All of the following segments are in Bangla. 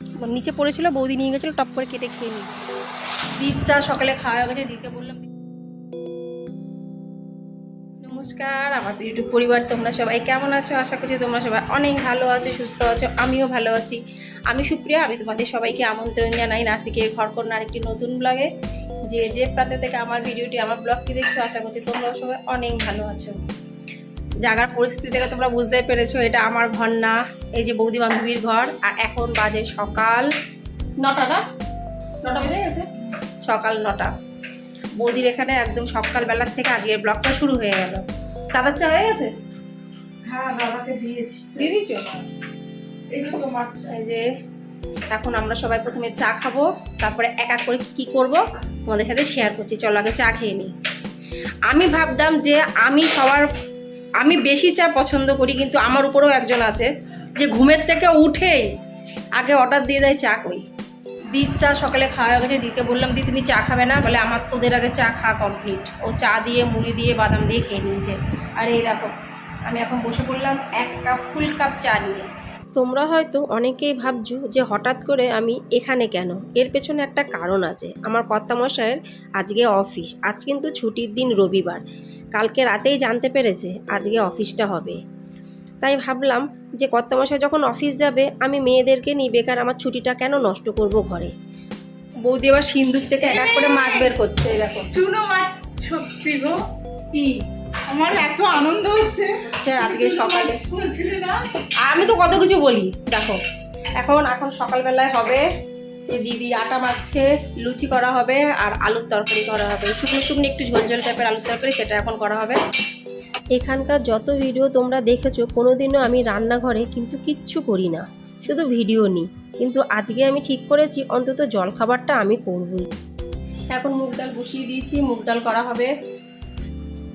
নিচে পড়েছিল, বৌদি নিয়ে গেছিলো, টপ করে কেটে খেয়ে নিই। দিদ চা সকালে খাওয়া গেছে, দিতে বললাম। নমস্কার আমার ইউটিউব পরিবার, তোমরা সবাই কেমন আছো? আশা করছি তোমরা সবাই অনেক ভালো আছো, সুস্থ আছো। আমিও ভালো আছি। আমি সুপ্রিয়া, আমি তোমাদের সবাইকে আমন্ত্রণ জানাই নাসিকের ঘরকন্যার একটি নতুন ব্লগে। যে প্রাতে থেকে আমার ভিডিওটি, আমার ব্লগটি দেখছো, আশা করছি তোমরাও সবাই অনেক ভালো আছো। জায়গার পরিস্থিতি থেকে তোমরা বুঝতেই পেরেছো এটা আমার ঘর না, এই যে বৌদি বান্ধবীর ঘর। আর এখন বাজে সকাল 9টা, না 9টা বেজে গেছে, সকাল 9টা। বৌদির এখানে একদম সকালবেলার থেকে আজকের ব্লগটা শুরু হয়ে গেল। দাদার চা হয়ে গেছে? হ্যাঁ, বাবাকে দিয়েছি। দিয়ে দিয়েছো? এই তো তোমার এই যে এখন আমরা সবাই প্রথমে চা খাবো, তারপরে এক এক করে কী করবো তোমাদের সাথে শেয়ার করছি। চলো আগে চা খেয়ে নিই। আমি ভাবতাম যে আমি বেশি চা পছন্দ করি, কিন্তু আমার উপরেও একজন আছে যে ঘুমের থেকে উঠেই আগে অর্ডার দিয়ে দেয় চা। কই দিদ চা সকালে খাওয়া গেছে, দিকে বললাম দি তুমি চা খাবে না? বলে আমার তোদের আগে চা খাওয়া কমপ্লিট। ও চা দিয়ে মুড়ি দিয়ে বাদাম দিয়ে খেয়ে নিয়েছে। আর এই দেখো আমি এখন বসে পড়লাম ফুল কাপ চা নিয়ে। তোমরা হয়তো অনেকেই ভাবছো যে হঠাৎ করে আমি এখানে কেন। এর পেছনে একটা কারণ আছে। আমার কর্তামশায়ের আজকে অফিস, আজ কিন্তু ছুটির দিন, রবিবার। কালকে রাতেই জানতে পেরেছে আজকে অফিসটা হবে। তাই ভাবলাম যে কর্তামশাই যখন অফিস যাবে, আমি মেয়েদেরকে নিয়ে বেকার আমার ছুটিটা কেন নষ্ট করব ঘরে। বৌদি আবার সিন্দুক থেকে এক এক করে মাছ বের করছে। দেখো চুনো মাছ। সত্যি গো, কি আমার এত আনন্দ হচ্ছে। আজকে সকালে বলছিলে না? আমি তো কত কিছু বলি। দেখো এখন সকালবেলায় হবে যে দিদি আটা মাখছে, লুচি করা হবে আর আলুর তরকারি করা হবে। শুকনো শুকনো একটু ঝোলঝোল টাইপের আলুর তরকারি, সেটা এখন করা হবে। এখানকার যত ভিডিও তোমরা দেখেছো, কোনোদিনও আমি রান্নাঘরে কিন্তু কিচ্ছু করি না, শুধু ভিডিও নিই। কিন্তু আজকে আমি ঠিক করেছি অন্তত জলখাবারটা আমি করবই। এখন মুগ ডাল বসিয়ে দিয়েছি, মুগ ডাল করা হবে।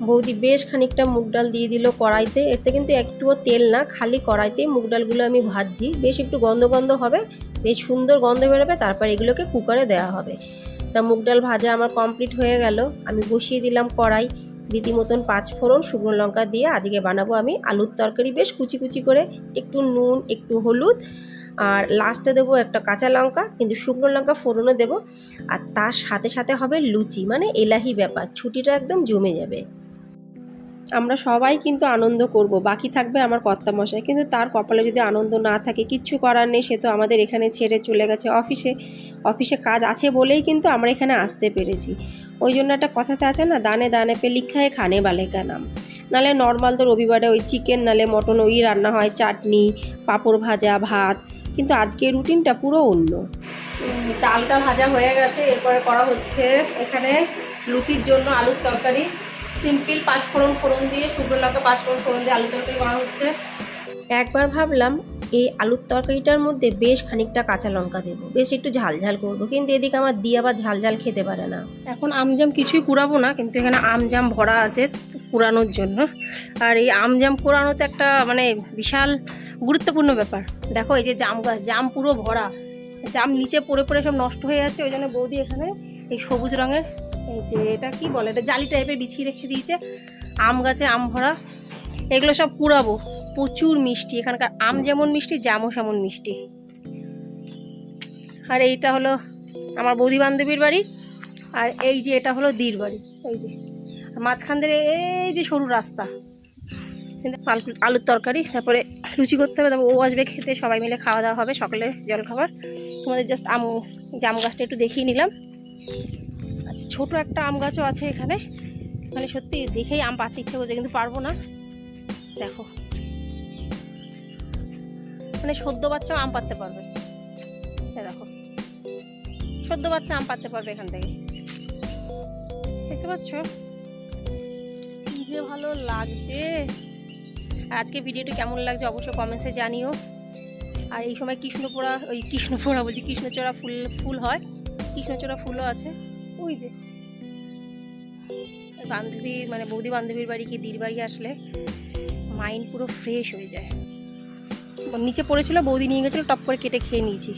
বৌদি বেশ খানিকটা মুগ ডাল দিয়ে দিল কড়াইতে। এতে কিন্তু একটুও তেল না, খালি কড়াইতেই মুগ ডালগুলো আমি ভাজছি। বেশ একটু গন্ধ গন্ধ হবে, বেশ সুন্দর গন্ধ বেরোবে, তারপর এগুলোকে কুকারে দেওয়া হবে। তা মুগ ডাল ভাজা আমার কমপ্লিট হয়ে গেল। আমি বসিয়ে দিলাম কড়াই, রীতিমতন 5 ফোড়ন শুকনো লঙ্কা দিয়ে আজকে বানাবো আমি আলুর তরকারি। বেশ কুচি কুচি করে, একটু নুন, একটু হলুদ, আর লাস্টে দেবো একটা কাঁচা লঙ্কা, কিন্তু শুকনো লঙ্কা ফোড়নও দেবো। আর তার সাথে সাথে হবে লুচি, মানে এলাহি ব্যাপার। ছুটিটা একদম জমে যাবে। আমরা সবাই কিন্তু আনন্দ করব, বাকি থাকবে আমার কর্তামশাই। কিন্তু তার কপালে যদি আনন্দ না থাকে, কিচ্ছু করার নেই। সে তো আমাদের এখানে ছেড়ে চলে গেছে অফিসে কাজ আছে বলেই কিন্তু আমরা এখানে আসতে পেরেছি। ওই জন্য একটা কথাতে আছে না, দানে দানে পে লিখা है খানে वाले का नाम। নালে নর্মাল তো রবিবারে ওই চিকেন নালে মটন ওই রান্না হয়, চাটনি, পাঁপড় ভাজা, ভাত। কিন্তু আজকে রুটিনটা পুরো অন্য। ডালটা ভাজা হয়ে গেছে, এরপরে করা হচ্ছে এখানে লুচির জন্য আলুর তরকারি। সিম্পল 5 ফোড়ন দিয়ে, শুকনো লঙ্কা 5 ফোড়ন দিয়ে আলুর তরকারি করা হচ্ছে। একবার ভাবলাম এই আলুর তরকারিটার মধ্যে বেশ খানিকটা কাঁচা লঙ্কা দেবো, বেশ একটু ঝালঝাল করবো। কিন্তু এদিকে আমার দিয়ে আবার ঝালঝাল খেতে পারে না। এখন আমজাম কিছুই কুড়াবো না, কিন্তু এখানে আমজাম ভরা আছে কুড়ানোর জন্য। আর এই আমজাম কুড়ানোতে একটা মানে বিশাল গুরুত্বপূর্ণ ব্যাপার। দেখো এই যে জাম গাছ, জাম পুরো ভরা, জাম নিচে পড়ে পড়ে সব নষ্ট হয়ে যাচ্ছে। ওই জন্য বৌদি এখানে এই সবুজ রঙের, এই যে এটা কি বলে, এটা জালি টাইপের বিছিয়ে রেখে দিয়েছে। আম গাছে আম ভরা, এগুলো সব কুড়াবো। প্রচুর মিষ্টি, এখানকার আম যেমন মিষ্টি, জামও সেমন মিষ্টি। আর এইটা হলো আমার বৌদি বান্ধবীর বাড়ি, আর এই যে এটা হলো দির বাড়ি। এই যে মাঝখান দিয়ে এই যে সরু রাস্তা। কিন্তু আলুর তরকারি, তারপরে লুচি করতে হবে, তারপর ও আসবে খেতে, সবাই মিলে খাওয়া দাওয়া হবে সকালে জলখাবার। তোমাদের জাস্ট জাম গাছটা একটু দেখিয়ে নিলাম। আচ্ছা, ছোট একটা আম গাছও আছে এখানে, মানে সত্যি দেখেই আম পাড়তে ইচ্ছে করছে, কিন্তু পারবো না। দেখো মানে সদ্য বাচ্চা আম পাড়তে পারবে। দেখো সদ্য বাচ্চা আম পাড়তে পারবে এখান থেকে, দেখতে পাচ্ছ কি যে ভালো লাগছে। আর আজকে ভিডিওটি কেমন লাগছে অবশ্যই কমেন্টসে জানিও। আর এই সময় কৃষ্ণচূড়া ফুল হয়, কৃষ্ণচূড়া ফুলও আছে। ওই যে বান্ধবী মানে বৌদি বান্ধবীর বাড়ি কি দির বাড়ি আসলে মাইন্ড পুরো ফ্রেশ হয়ে যায়। নিচে পড়েছিল, বৌদি নিয়ে গেছিলো, টপ করে কেটে খেয়ে নিয়েছি।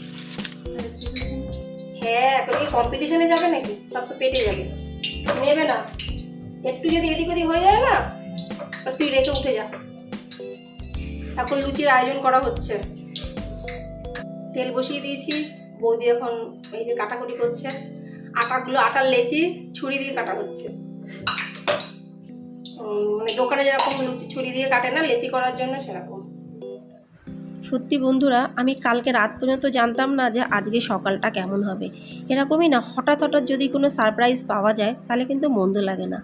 হ্যাঁ, এখন এই কম্পিটিশনে যাবে নাকি, সব তো পেটে যাবে, নেবে না। একটু যদি এদিক ওদিক হয়ে যায় না, তুই রেখে উঠে যা। এখন লুচির আয়োজন করা হচ্ছে। তেল বসিয়ে দিয়েছি, বৌদি এখন এই যে কাটাকুটি করছে। আটার লেচি ছুরি দিয়ে কাটা হচ্ছে, মানে দোকানে যেরকম লুচি ছুরি দিয়ে কাটে না লেচি করার জন্য, সেরকম। সত্যি বন্ধুরা, আমি কালকে রাত পর্যন্ত জানতাম না যে আজকে সকালটা কেমন হবে। এরকমই না, হঠাৎ যদি কোনো সারপ্রাইজ পাওয়া যায় তাহলে কিন্তু মন্দ লাগে না।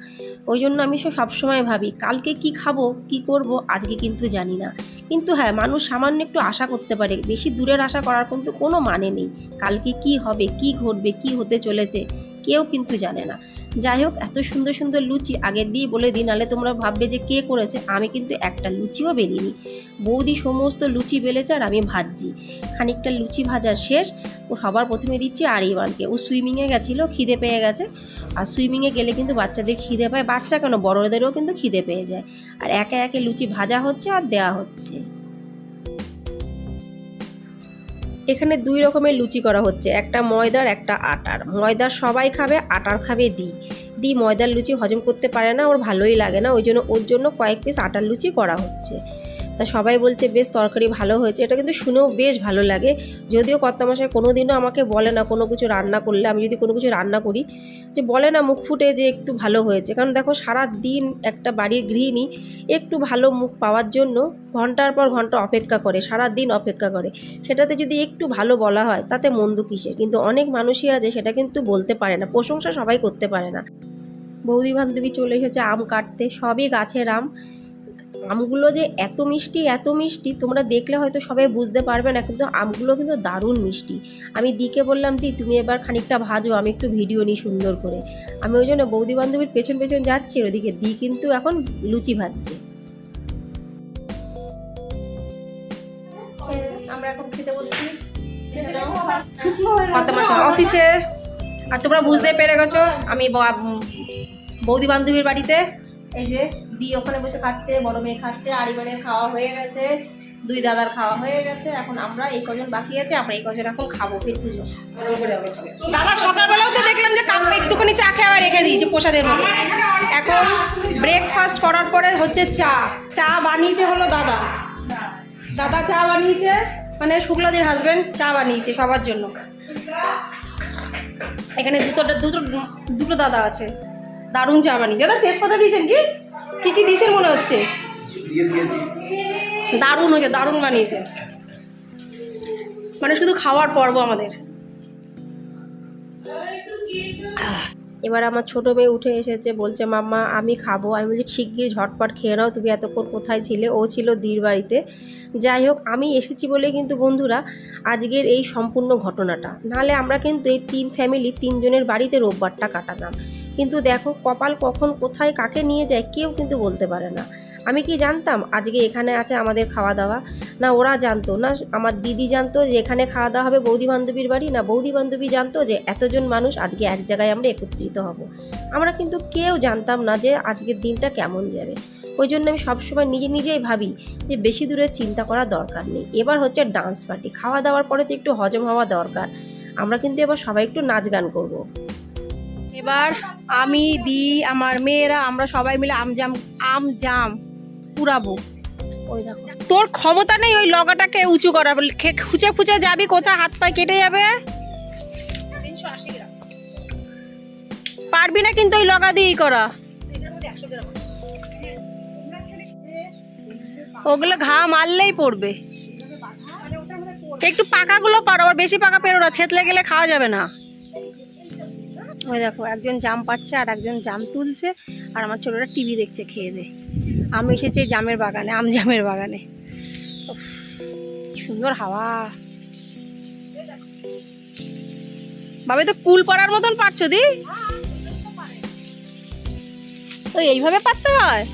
ওই জন্য আমি সবসময় ভাবি কালকে কি খাবো কি করব, আজকে কিন্তু জানি না। কিন্তু হ্যাঁ, মানুষ সামান্য একটু আশা করতে পারে, বেশি দূরের আশা করার কিন্তু কোনো মানে নেই। কালকে কি হবে, কি ঘটবে, কি হতে চলেছে কেউ কিন্তু জানে না। যাই হোক, এত সুন্দর সুন্দর লুচি আগের দিয়ে বলে দিই, নাহলে তোমরা ভাববে যে কে করেছে। আমি কিন্তু একটা লুচিও বেলিনি, বৌদি সমস্ত লুচি বেলেছে আর আমি ভাজছি। খানিকটা লুচি ভাজা শেষ, ও সবার প্রথমে দিচ্ছি আরিবানকে। ও সুইমিংয়ে গেছিলো, খিদে পেয়ে গেছে। আর সুইমিংয়ে গেলে কিন্তু বাচ্চাদের খিদে পায়, বাচ্চা কেন বড়দেরও কিন্তু খিদে পেয়ে যায়। আর একে একে লুচি ভাজা হচ্ছে আর দেওয়া হচ্ছে। এখানে 2 রকমের লুচি করা হচ্ছে, একটা ময়দার একটা আটার। ময়দার সবাই খাবে, আটার খাবে দি ময়দার লুচি হজম করতে পারে না, ওর ভালোই লাগে না, ওর জন্য কয়েক পিস আটার লুচি করা হচ্ছে। তা সবাই বলছে বেশ তরকারি ভালো হয়েছে, এটা কিন্তু শুনেও বেশ ভালো লাগে। যদিও কর্তামশাই কোনো দিনও আমাকে বলে না কোনো কিছু রান্না করলে, আমি যদি কোনো কিছু রান্না করি, যে বলে না মুখ ফুটে যে একটু ভালো হয়েছে। কারণ দেখো, সারা দিন একটা বাড়ির গৃহিণী একটু ভালো মুখ পাওয়ার জন্য ঘন্টার পর ঘন্টা অপেক্ষা করে, সারা দিন অপেক্ষা করে। সেটাতে যদি একটু ভালো বলা হয় তাতে মন্দ কিসের। কিন্তু অনেক মানুষই আছে সেটা কিন্তু বলতে পারে না, প্রশংসা সবাই করতে পারে না। বৌদি বান্ধবী চলে এসেছে আম কাটতে, সবই গাছের আমগুলো যে এত মিষ্টি তোমরা দেখলে হয়তো সবাই বুঝতে পারবে না, কিন্তু আমগুলো কিন্তু দারুণ মিষ্টি। আমি দিকে বললাম দি তুমি এবার খানিকটা ভাজো, আমি একটু ভিডিও নিই সুন্দর করে। আমি ওই জন্য বৌদি বান্ধবীর পেছন যাচ্ছি, ওদিকে দি কিন্তু এখন লুচি ভাজছে। আমরা এখন খেতে বসছি অফিসে। আর তোমরা বুঝতে পেরে গেছো আমি বৌদি বান্ধবীর বাড়িতে। এই যে দি ওখানে বসে খাচ্ছে, বড় মেয়ে খাচ্ছে, আরিবানের খাওয়া হয়ে গেছে, 2 দাদার খাওয়া হয়ে গেছে। এখন আমরা এই কজন বাকি আছে, আমরা এই কজন এখন খাবো পেট পুজো। দাদা সকালবেলাও তো দেখলাম যে একটুখানি চা খেয়ে আবার রেখে দিয়েছে প্রসাদের মতো। এখন ব্রেকফাস্ট করার পরে হচ্ছে চা বানিয়েছে হলো দাদা চা বানিয়েছে, মানে শুক্লাদির হাজবেন্ড চা বানিয়েছে সবার জন্য। এখানে দুটো দাদা আছে, দারুণ চা বানিয়েছে। দাদা তেজপাতা দিয়েছেন কি দিয়েছেন মনে হচ্ছে? দারুণ হয়েছে, দারুণ বানিয়েছে। মানে শুধু খাওয়ার পর্ব আমাদের। এবার আমার ছোটো মেয়ে উঠে এসেছে, বলছে মাম্মা আমি খাবো। আমি বলছি শিগগির ঝটপট খেয়ে নাও, তুমি এতক্ষণ কোথায় ছিলে? ও ছিল দির বাড়িতে। যাই হোক, আমি এসেছি বলে কিন্তু বন্ধুরা আজকের এই সম্পূর্ণ ঘটনাটা, নাহলে আমরা কিন্তু এই 3 ফ্যামিলি 3 জনের বাড়িতে রোববারটা কাটাতাম। কিন্তু দেখো কপাল কখন কোথায় কাকে নিয়ে যায় কেউ কিন্তু বলতে পারে না। আমি কি জানতাম আজকে এখানে আছে আমাদের খাওয়া দাওয়া? না ওরা জানতো, না আমার দিদি জানতো যে এখানে খাওয়া দাওয়া হবে বৌদি বান্ধবীর বাড়ি, না বৌদি বান্ধবী জানতো যে এতজন মানুষ আজকে এক জায়গায় আমরা একত্রিত হব। আমরা কিন্তু কেউ জানতাম না যে আজকের দিনটা কেমন যাবে। ওই জন্য আমি সবসময় নিজেই ভাবি যে বেশি দূরে চিন্তা করার দরকার নেই। এবার হচ্ছে ডান্স পার্টি, খাওয়া দাওয়ার পরে তো একটু হজম হওয়া দরকার। আমরা কিন্তু এবার সবাই একটু নাচ গান করবো। এবার আমি আমার মেয়েরা আমরা সবাই মিলে আম জাম পুরাবো। ওই দেখো, তোর ক্ষমতা নেই ওই লগাটাকে উঁচু করার, খুঁচে যাবি কোথায়, হাত পায়ে কেটে যাবে। 380 গ্রাম পারবি না কিন্তু ওই লগা দিয়েই করা। ওগুলো ঘা মারলেই পড়বে। একটু পাকাগুলো পারো, আর বেশি পাকা পেরো না, থেতলে গেলে খাওয়া যাবে না। ওই দেখো একজন জাম পাড়ছে আর একজন জাম তুলছে, আর আমার ছোটরা টিভি দেখছে খেয়ে দে। আমি এসেছি জামের বাগানে, জামের বাগানে। সুন্দর হাওয়া। বাবা তো কুল পাড়ার মতন পারছো দি? ওই এইভাবে পারতে হয়।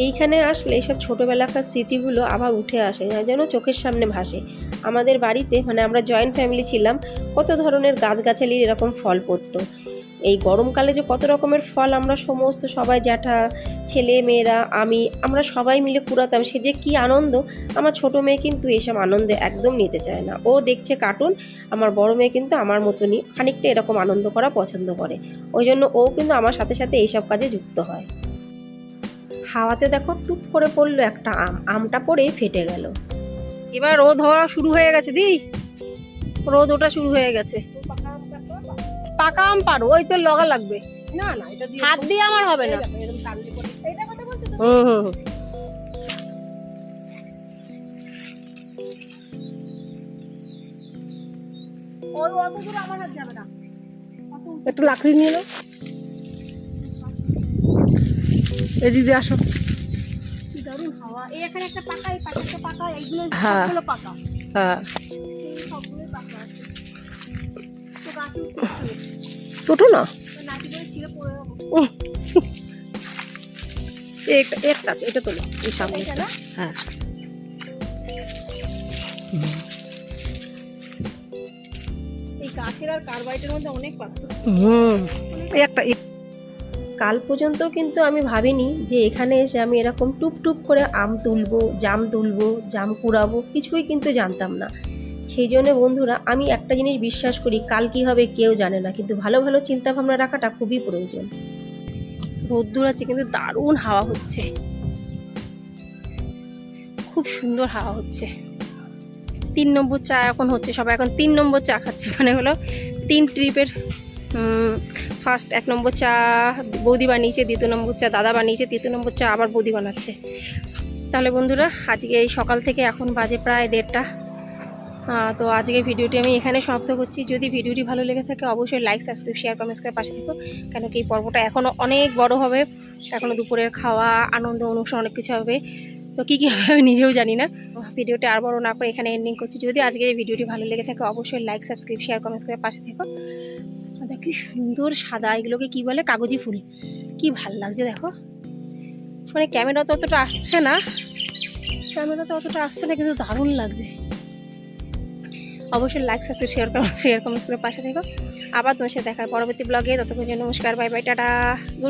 এইখানে আসলে এইসব ছোটোবেলাকার স্মৃতিগুলো আবার উঠে আসে, যেন চোখের সামনে ভাসে। আমাদের বাড়িতে মানে আমরা জয়েন্ট ফ্যামিলি ছিলাম, কত ধরনের গাছগাছালি এরকম ফল পড়তো। এই গরমকালে যে কত রকমের ফল আমরা সমস্ত সবাই জ্যাঠা ছেলে মেয়েরা আমরা সবাই মিলে কুড়াতাম, সে যে কী আনন্দ। আমার ছোটো মেয়ে কিন্তু এইসব আনন্দে একদম নিতে চায় না, ও দেখছে কার্টুন। আমার বড় মেয়ে কিন্তু আমার মতনই খানিকটা এরকম আনন্দ করা পছন্দ করে, ওই জন্য ও কিন্তু আমার সাথে সাথে এইসব কাজে যুক্ত হয়। হাওয়াতে দেখো টুপ করে পড়লো একটা আমটা পড়েই ফেটে গেল। এবার রোদ হওয়া শুরু হয়ে গেছে দি, রোদ ওটা শুরু হয়ে গেছে। পাকা আম পারো, ওই তো লগা লাগবে, না না এটা দিয়ে হাত দিয়ে আমার হবে না। এরকম কাগজে করে এইটা কথা বলছো তো? হুম হুম হুম। ওই অত দূর আমার হাত যাবে না। একটু লাকড়ি নিয়ে নাও, এদিকে আসো। কি দারুণ হাওয়া। এই এখানে একটা পাকা, এই পাশে একটা পাকা, এইগুলো হ্যাঁ। সবগুলো পাকা। হ্যাঁ, এই সবগুলোই পাকা আছে। তো গাছে উঠতে হবে। টোটো না, তো নাকি করে ছিঁড়ে পড়ে যাবো। একটা আছে, এটা তোলো, এই সামনে। এইটা না? হ্যাঁ, এই গাছের আর কার্বাইটের মধ্যে অনেক পার্থক্য। হুম, এই একটা। কাল পর্যন্ত কিন্তু আমি ভাবিনি যে এখানে এসে আমি এরকম টুপ টুপ করে আম তুলবো, জাম কুড়াবো, কিছুই কিন্তু জানতাম না। সেই জন্য বন্ধুরা, আমি একটা জিনিস বিশ্বাস করি, কাল কী হবে কেউ জানে না, কিন্তু ভালো ভালো চিন্তা ভাবনা রাখাটা খুবই প্রয়োজন। রোদ্দুর আছে কিন্তু দারুণ হাওয়া হচ্ছে, খুব সুন্দর হাওয়া হচ্ছে। 3 নম্বর চা এখন হচ্ছে, সবাই এখন 3 নম্বর চা খাচ্ছে, মানে হলো 3 ট্রিপের। ফার্স্ট 1 নম্বর চা বৌদি বানিয়েছে, 2 নম্বর চা দাদা বানিয়েছে, 3 নম্বর চা আবার বৌদি বানাচ্ছে। তাহলে বন্ধুরা, আজকে এই সকাল থেকে এখন বাজে প্রায় 1:30। তো আজকে ভিডিওটি আমি এখানে সমাপ্ত করছি। যদি ভিডিওটি ভালো লেগে থাকে অবশ্যই লাইক, সাবস্ক্রাইব, শেয়ার, কমেন্টস করে পাশে থেকো, কেন কি এই পর্বটা এখনও অনেক বড় হবে, এখনও দুপুরের খাওয়া, আনন্দ, অনুষ্ঠান অনেক কিছু হবে। তো কী কী হবে আমি নিজেও জানি না। ভিডিওটি আর বড় না করে এখানে এন্ডিং করছি। যদি আজকের এই ভিডিওটি ভালো লেগে থাকে অবশ্যই লাইক, সাবস্ক্রাইব, শেয়ার, কমেন্টস করে পাশে থেকো। দেখো কি সুন্দর সাদা, এগুলোকে কি বলে, কাগজি ফুল। কি ভাল লাগছে দেখো, মানে ক্যামেরাতে অতটা আসছে না, কিন্তু দারুণ লাগছে। অবশ্যই লাইক, সাবস্ক্রাইব, শেয়ার, কমেন্টস করে পাশে থেকো। আবার তোমার সাথে দেখা হয় পরবর্তী ব্লগে। ততক্ষণ নমস্কার, বাই বাই, টাটা, গুড।